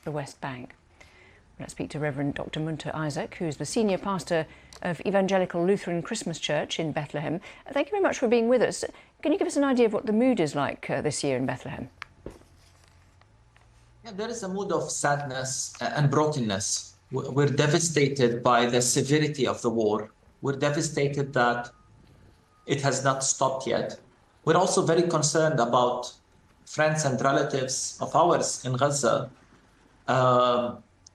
the West Bank. Let's speak to Revd Dr Munther Isaac, who's the senior pastor of Evangelical Lutheran Christmas Church in Bethlehem. Thank you very much for being with us. Can you give us an idea of what the mood is like this year in Bethlehem? Yeah, there is a mood of sadness and brokenness. We're devastated by the severity of the war. We're devastated that it has not stopped yet. We're also very concerned about friends and relatives of ours in Gaza.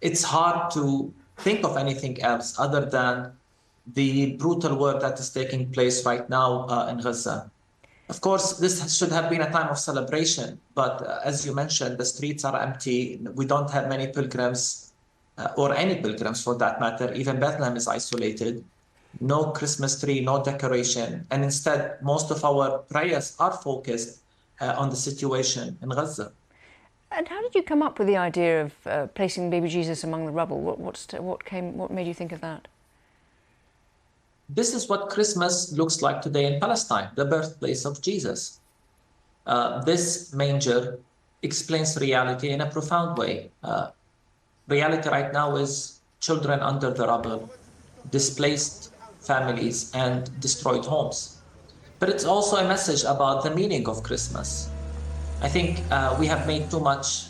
It's hard to think of anything else other than the brutal war that is taking place right now in Gaza. Of course, this should have been a time of celebration, but as you mentioned, the streets are empty. We don't have many pilgrims, or any pilgrims for that matter. Even Bethlehem is isolated. No Christmas tree, no decoration. And instead, most of our prayers are focused on the situation in Gaza. And how did you come up with the idea of placing baby Jesus among the rubble? What made you think of that? This is what Christmas looks like today in Palestine, the birthplace of Jesus. This manger explains reality in a profound way. Reality right now is children under the rubble, displaced families, and destroyed homes. But it's also a message about the meaning of Christmas. I think we have made too much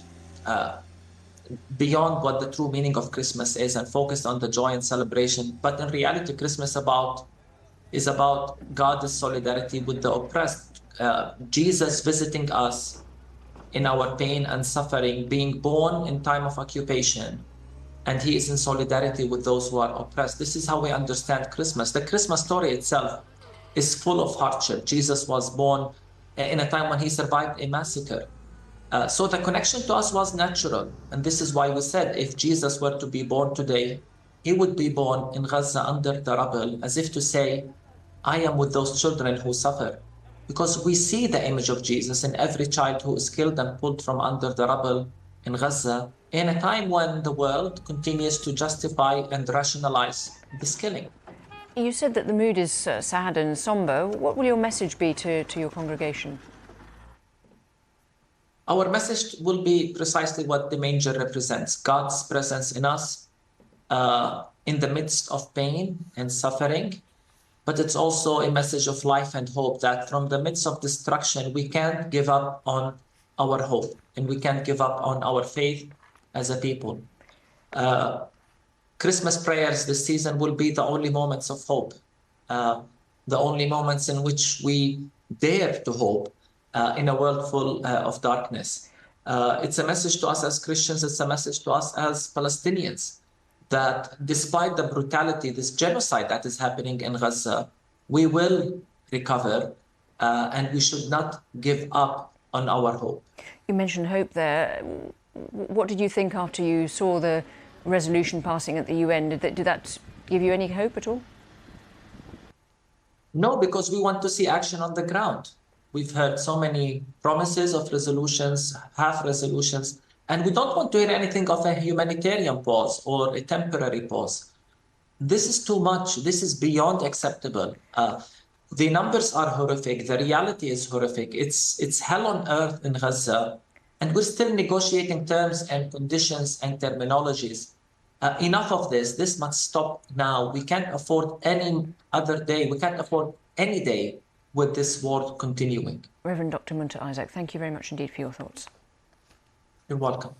beyond what the true meaning of Christmas is and focused on the joy and celebration. But in reality, Christmas is about God's solidarity with the oppressed. Jesus visiting us in our pain and suffering, being born in time of occupation, and he is in solidarity with those who are oppressed. This is how we understand Christmas. The Christmas story itself is full of hardship. Jesus was born in a time when he survived a massacre. So the connection to us was natural. And this is why we said if Jesus were to be born today, he would be born in Gaza under the rubble, as if to say, I am with those children who suffer. Because we see the image of Jesus in every child who is killed and pulled from under the rubble in Gaza, in a time when the world continues to justify and rationalize this killing. You said that the mood is sad and somber. What will your message be to your congregation? Our message will be precisely what the manger represents, God's presence in us in the midst of pain and suffering. But it's also a message of life and hope that from the midst of destruction, we can't give up on our hope and we can't give up on our faith as a people. Christmas prayers this season will be the only moments of hope, the only moments in which we dare to hope in a world full of darkness. It's a message to us as Christians, it's a message to us as Palestinians, that despite the brutality, this genocide that is happening in Gaza, we will recover and we should not give up on our hope. You mentioned hope there. What did you think after you saw the resolution passing at the UN? Did that give you any hope at all? No, because we want to see action on the ground. We've heard so many promises of resolutions, half resolutions, and we don't want to hear anything of a humanitarian pause or a temporary pause. This is too much. This is beyond acceptable. The numbers are horrific. The reality is horrific. It's hell on earth in Gaza, and we're still negotiating terms and conditions and terminologies. Enough of this. This must stop now. We can't afford any other day. We can't afford any day with this war continuing. Revd Dr Munther Isaac, thank you very much indeed for your thoughts. You're welcome.